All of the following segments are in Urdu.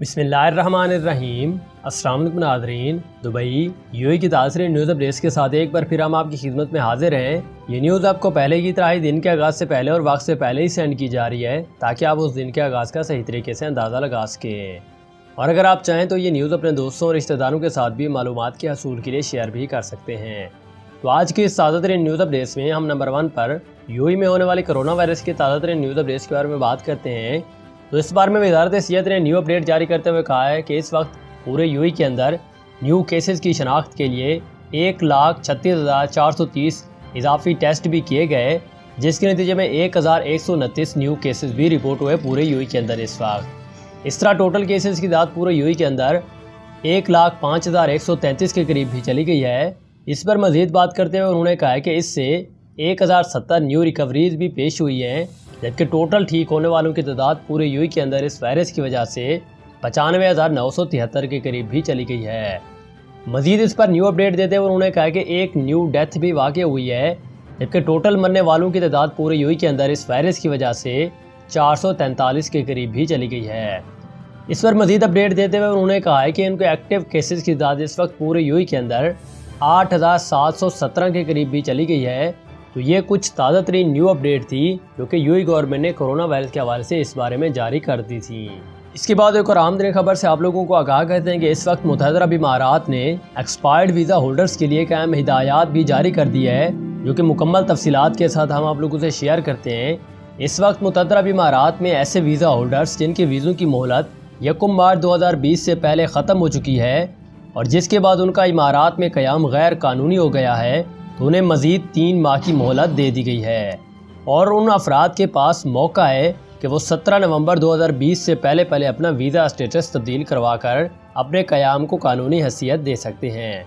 بسم اللہ الرحمن الرحیم۔ السلام علیکم ناظرین، دبئی UAE کی تازہ نیوز اپڈیٹس کے ساتھ ایک بار پھر ہم آپ کی خدمت میں حاضر ہیں۔ یہ نیوز آپ کو پہلے کی طرح ہی دن کے آغاز سے پہلے اور وقت سے پہلے ہی سینڈ کی جا رہی ہے تاکہ آپ اس دن کے آغاز کا صحیح طریقے سے اندازہ لگا سکیں، اور اگر آپ چاہیں تو یہ نیوز اپنے دوستوں اور رشتہ داروں کے ساتھ بھی معلومات کے حصول کے لیے شیئر بھی کر سکتے ہیں۔ تو آج کی اس تازہ ترین نیوز اپڈیٹس میں ہم نمبر 1 پر UAE میں ہونے والی کرونا وائرس کے تازہ ترین نیوز اپڈیٹس کے بارے میں بات کرتے ہیں۔ تو اس بار میں وزارت صحت نے نیو اپڈیٹ جاری کرتے ہوئے کہا ہے کہ اس وقت پورے UAE کے اندر نیو کیسز کی شناخت کے لیے 1,36,430 اضافی ٹیسٹ بھی کیے گئے، جس کے نتیجے میں 1,129 نیو کیسز بھی رپورٹ ہوئے پورے UAE کے اندر اس وقت۔ اس طرح ٹوٹل کیسز کی تعداد پورے UAE کے اندر 1,05,133 کے قریب بھی چلی گئی ہے۔ اس پر مزید بات کرتے ہوئے انہوں نے کہا کہ اس سے 1,070 نیو ریکوریز بھی پیش ہوئی ہیں، جبکہ ٹوٹل ٹھیک ہونے والوں کی تعداد پورے UAE کے اندر اس وائرس کی وجہ سے 95,973 کے قریب بھی چلی گئی ہے۔ مزید اس پر نیو اپڈیٹ دیتے ہوئے انہوں نے کہا کہ ایک نیو ڈیتھ بھی واقع ہوئی ہے، جبکہ ٹوٹل مرنے والوں کی تعداد پورے UAE کے اندر اس وائرس کی وجہ سے 443 کے قریب بھی چلی گئی ہے۔ اس پر مزید اپڈیٹ دیتے ہوئے انہوں نے کہا ہے کہ ان کے ایکٹیو کیسز کی تعداد اس وقت پورے UAE کے اندر 8,717 کے قریب بھی چلی گئی ہے۔ تو یہ کچھ تازہ ترین نیو اپڈیٹ تھی جو کہ UAE گورنمنٹ نے کرونا وائرس کے حوالے سے اس بارے میں جاری کر دی تھی۔ اس کے بعد ایک اور اہم ترین خبر سے آپ لوگوں کو آگاہ کرتے ہیں کہ اس وقت متحدہ عرب امارات نے ایکسپائرڈ ویزا ہولڈرز کے لیے ایک اہم ہدایات بھی جاری کر دی ہے، جو کہ مکمل تفصیلات کے ساتھ ہم آپ لوگوں سے شیئر کرتے ہیں۔ اس وقت متحدہ عرب امارات میں ایسے ویزا ہولڈرز جن کے ویزوں کی مہلت 1 مارچ 2020 سے پہلے ختم ہو چکی ہے اور جس کے بعد ان کا امارات میں قیام غیر قانونی ہو گیا ہے، تو انہیں مزید 3 ماہ کی مہلت دے دی گئی ہے، اور ان افراد کے پاس موقع ہے کہ وہ 17 نومبر 2020 سے پہلے اپنا ویزا اسٹیٹس تبدیل کروا کر اپنے قیام کو قانونی حیثیت دے سکتے ہیں۔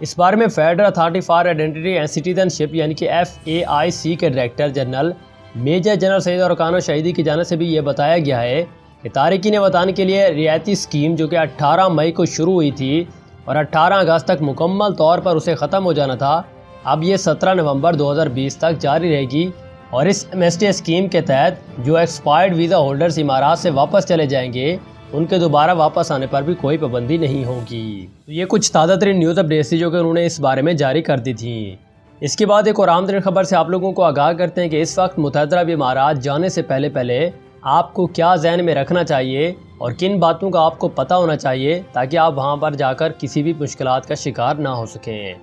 اس بارے میں federal authority for identity and citizenship یعنی کہ FAIC کے director general major general Syed Arkan Shahidi کی جانب سے بھی یہ بتایا گیا ہے کہ تارکین وطن کے لیے رعایتی اسکیم جو کہ 18 مئی کو شروع ہوئی تھی اور 18 اگست تک مکمل طور پر اسے ختم ہو جانا تھا، اب یہ 17 نومبر 2020 تک جاری رہے گی، اور اس MST اسکیم کے تحت جو ایکسپائرڈ ویزا ہولڈرز امارات سے واپس چلے جائیں گے، ان کے دوبارہ واپس آنے پر بھی کوئی پابندی نہیں ہوگی۔ تو یہ کچھ تازہ ترین نیوز اپڈیٹس تھی جو کہ انہوں نے اس بارے میں جاری کر دی تھی۔ اس کے بعد ایک اور اہم ترین خبر سے آپ لوگوں کو آگاہ کرتے ہیں کہ اس وقت متحدہ عرب امارات جانے سے پہلے آپ کو کیا ذہن میں رکھنا چاہیے اور کن باتوں کا آپ کو پتہ ہونا چاہیے تاکہ آپ وہاں پر جا کر کسی بھی مشکلات کا شکار نہ ہو سکیں۔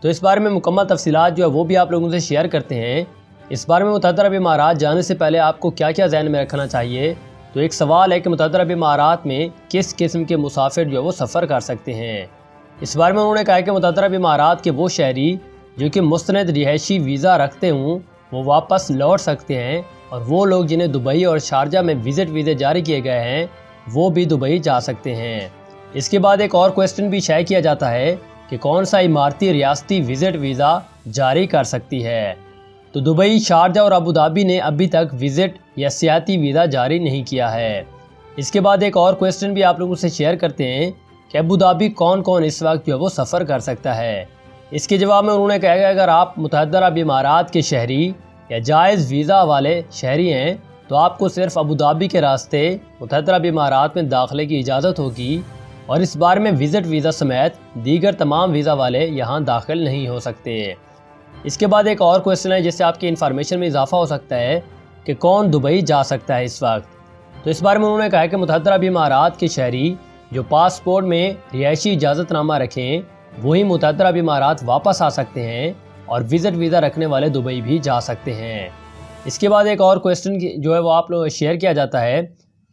تو اس بارے میں مکمل تفصیلات جو ہے وہ بھی آپ لوگوں سے شیئر کرتے ہیں۔ اس بارے میں متحدہ عرب امارات جانے سے پہلے آپ کو کیا کیا ذہن میں رکھنا چاہیے، تو ایک سوال ہے کہ متحدہ عرب امارات میں کس قسم کے مسافر جو ہے وہ سفر کر سکتے ہیں۔ اس بارے میں انہوں نے کہا کہ متحدہ عرب امارات کے وہ شہری جو کہ مستند رہائشی ویزا رکھتے ہوں وہ واپس لوٹ سکتے ہیں، اور وہ لوگ جنہیں دبئی اور شارجہ میں وزٹ ویزے جاری کیے گئے ہیں وہ بھی دبئی جا سکتے ہیں۔ اس کے بعد ایک اور کوسچن بھی شائع کیا جاتا ہے کہ کون سا اماراتی ریاستی وزٹ ویزا جاری کر سکتی ہے، تو دبئی، شارجہ اور ابوظہبی نے ابھی تک وزٹ یا سیاحتی ویزا جاری نہیں کیا ہے۔ اس کے بعد ایک اور کوسچن بھی آپ لوگوں سے شیئر کرتے ہیں کہ ابوظہبی کون اس وقت جو ہے وہ سفر کر سکتا ہے۔ اس کے جواب میں انہوں نے کہا کہ اگر آپ متحدہ عرب امارات کے شہری یا جائز ویزا والے شہری ہیں تو آپ کو صرف ابوظہبی کے راستے متحدہ عرب امارات میں داخلے کی اجازت ہوگی، اور اس بارے میں وزٹ ویزا سمیت دیگر تمام ویزا والے یہاں داخل نہیں ہو سکتے۔ اس کے بعد ایک اور کوسچن ہے جس سے آپ کی انفارمیشن میں اضافہ ہو سکتا ہے کہ کون دبئی جا سکتا ہے اس وقت۔ تو اس بارے میں انہوں نے کہا کہ متحدہ عرب امارات کے شہری جو پاسپورٹ میں رہائشی اجازت نامہ رکھیں وہی متحدہ عرب امارات واپس آ سکتے ہیں، اور وزٹ ویزا رکھنے والے دبئی بھی جا سکتے ہیں۔ اس کے بعد ایک اور کوسچن جو ہے وہ آپ لوگ شیئر کیا جاتا ہے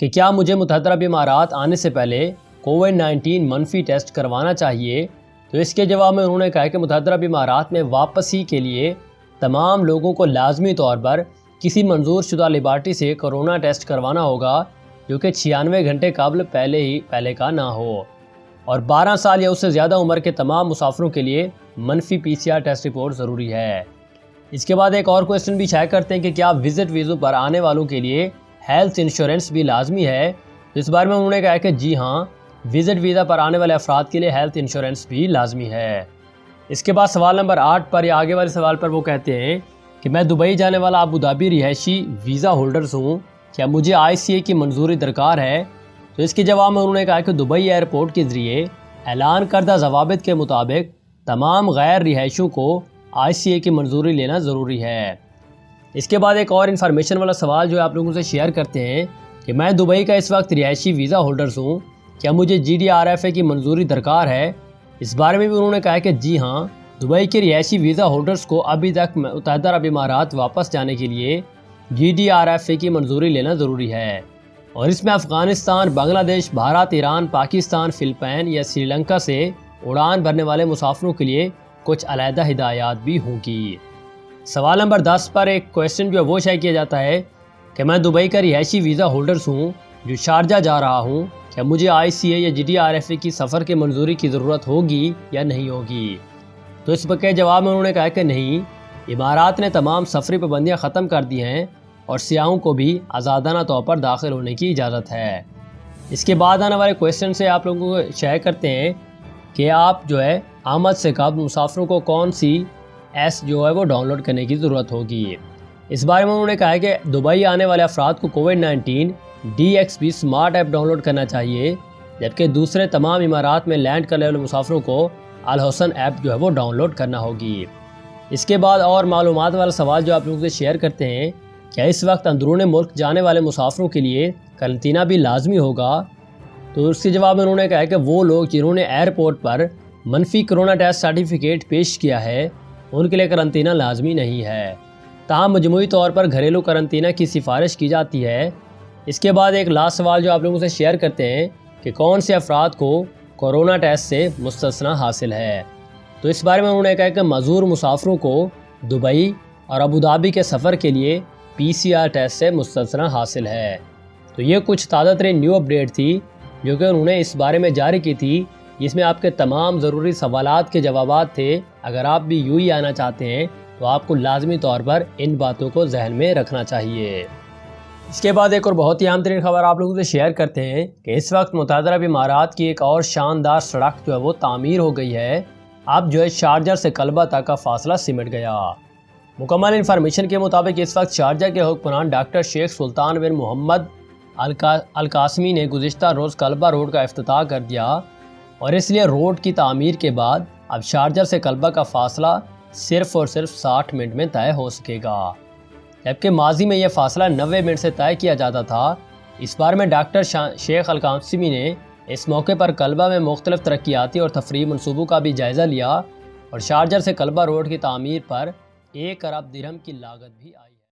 کہ کیا مجھے متحدہ عرب امارات آنے سے پہلے کووڈ-19 منفی ٹیسٹ کروانا چاہیے، تو اس کے جواب میں انہوں نے کہا کہ متحدہ عرب امارات میں واپسی کے لیے تمام لوگوں کو لازمی طور پر کسی منظور شدہ لیبارٹری سے کرونا ٹیسٹ کروانا ہوگا جو کہ 96 گھنٹے قبل پہلے کا نہ ہو، اور 12 سال یا اس سے زیادہ عمر کے تمام مسافروں کے لیے منفی PCR ٹیسٹ رپورٹ ضروری ہے۔ اس کے بعد ایک اور کوسچن بھی شائع کرتے ہیں کہ کیا وزٹ ویزوں پر آنے والوں کے لیے ہیلتھ انشورنس بھی لازمی ہے، تو اس بارے میں انہوں نے کہا کہ جی ہاں، وزٹ ویزا پر آنے والے افراد کے لیے ہیلتھ انشورنس بھی لازمی ہے۔ اس کے بعد سوال نمبر 8 پر یا آگے والے سوال پر وہ کہتے ہیں کہ میں دبئی جانے والا ابوظہبی رہائشی ویزا ہولڈرز ہوں، کیا مجھے ICA کی منظوری درکار ہے؟ تو اس کے جواب میں انہوں نے کہا کہ دبئی ایئرپورٹ کے ذریعے اعلان کردہ ضوابط کے مطابق تمام غیر رہائشیوں کو ICA کی منظوری لینا ضروری ہے۔ اس کے بعد ایک اور انفارمیشن والا سوال جو آپ لوگوں سے شیئر کرتے ہیں کہ میں دبئی کا اس وقت رہائشی ویزا ہولڈرز ہوں، کیا مجھے GDRFA کی منظوری درکار ہے؟ اس بارے میں بھی انہوں نے کہا کہ جی ہاں، دبئی کے رہائشی ویزا ہولڈرز کو ابھی تک متحدہ عرب امارات واپس جانے کے لیے GDRFA کی منظوری لینا ضروری ہے، اور اس میں افغانستان، بنگلہ دیش، بھارت، ایران، پاکستان، فلپائن یا سری لنکا سے اڑان بھرنے والے مسافروں کے لیے کچھ علیحدہ ہدایات بھی ہوں گی۔ سوال نمبر 10 پر ایک کویسچن جو ہے وہ شائع کیا جاتا ہے کہ میں دبئی کا رہائشی ویزا ہولڈرز ہوں جو شارجہ جا رہا ہوں، کیا مجھے ICA یا GDRFA کی سفر کی منظوری کی ضرورت ہوگی یا نہیں ہوگی؟ تو اس کے جواب میں انہوں نے کہا کہ نہیں، امارات نے تمام سفری پابندیاں ختم کر دی ہیں اور سیاحوں کو بھی آزادانہ طور پر داخل ہونے کی اجازت ہے۔ اس کے بعد آنے والے کویسچن سے آپ لوگوں کو شیئر کرتے ہیں کہ آپ جو ہے آمد سے قبل مسافروں کو کون سی ایس جو ہے وہ ڈاؤن لوڈ کرنے کی ضرورت ہوگی۔ اس بارے میں انہوں نے کہا ہے کہ دبئی آنے والے افراد کو کووڈ-19 DXB smart app download کرنا چاہیے، جبکہ دوسرے تمام امارات میں لینڈ کرنے والے مسافروں کو الحسن ایپ جو ہے وہ ڈاؤن لوڈ کرنا ہوگی۔ اس کے بعد اور معلومات والا سوال جو آپ لوگوں سے شیئر کرتے ہیں، کیا اس وقت اندرون ملک جانے والے مسافروں کے لیے قرنطینہ بھی لازمی ہوگا؟ تو اس کے جواب میں انہوں نے کہا کہ وہ لوگ جنہوں نے ایئرپورٹ پر منفی کرونا ٹیسٹ سرٹیفکیٹ پیش کیا ہے ان کے لیے قرنطینہ لازمی نہیں ہے، تاہم مجموعی طور پر گھریلو قرنطینہ کی سفارش کی جاتی ہے۔ اس کے بعد ایک لاسٹ سوال جو آپ لوگوں سے شیئر کرتے ہیں کہ کون سے افراد کو کورونا ٹیسٹ سے مستثنی حاصل ہے؟ تو اس بارے میں انہوں نے کہا کہ معذور مسافروں کو دبئی اور ابوظہبی کے سفر کے لیے PCR ٹیسٹ سے مستثنی حاصل ہے۔ تو یہ کچھ تازہ ترین نیو اپڈیٹ تھی جو کہ انہوں نے اس بارے میں جاری کی تھی، جس میں آپ کے تمام ضروری سوالات کے جوابات تھے۔ اگر آپ بھی UAE آنا چاہتے ہیں تو آپ کو لازمی طور پر ان باتوں کو ذہن میں رکھنا چاہیے۔ اس کے بعد ایک اور بہت ہی اہم ترین خبر آپ لوگوں سے شیئر کرتے ہیں کہ اس وقت متحدہ عرب امارات کی ایک اور شاندار سڑک جو ہے وہ تعمیر ہو گئی ہے۔ اب جو ہے شارجہ سے قلبہ تک کا فاصلہ سمٹ گیا۔ مکمل انفارمیشن کے مطابق اس وقت شارجہ کے حکمران ڈاکٹر شیخ سلطان بن محمد القاسمی نے گزشتہ روز قلبہ روڈ کا افتتاح کر دیا، اور اس لیے روڈ کی تعمیر کے بعد اب شارجہ سے قلبہ کا فاصلہ صرف اور صرف 60 منٹ میں طے ہو سکے گا، جبکہ ماضی میں یہ فاصلہ 90 منٹ سے طے کیا جاتا تھا۔ اس بار میں ڈاکٹر شیخ القاسمی نے اس موقع پر قلبہ میں مختلف ترقیاتی اور تفریحی منصوبوں کا بھی جائزہ لیا، اور شارجہ سے قلبہ روڈ کی تعمیر پر 1 ارب درہم کی لاگت بھی آئی۔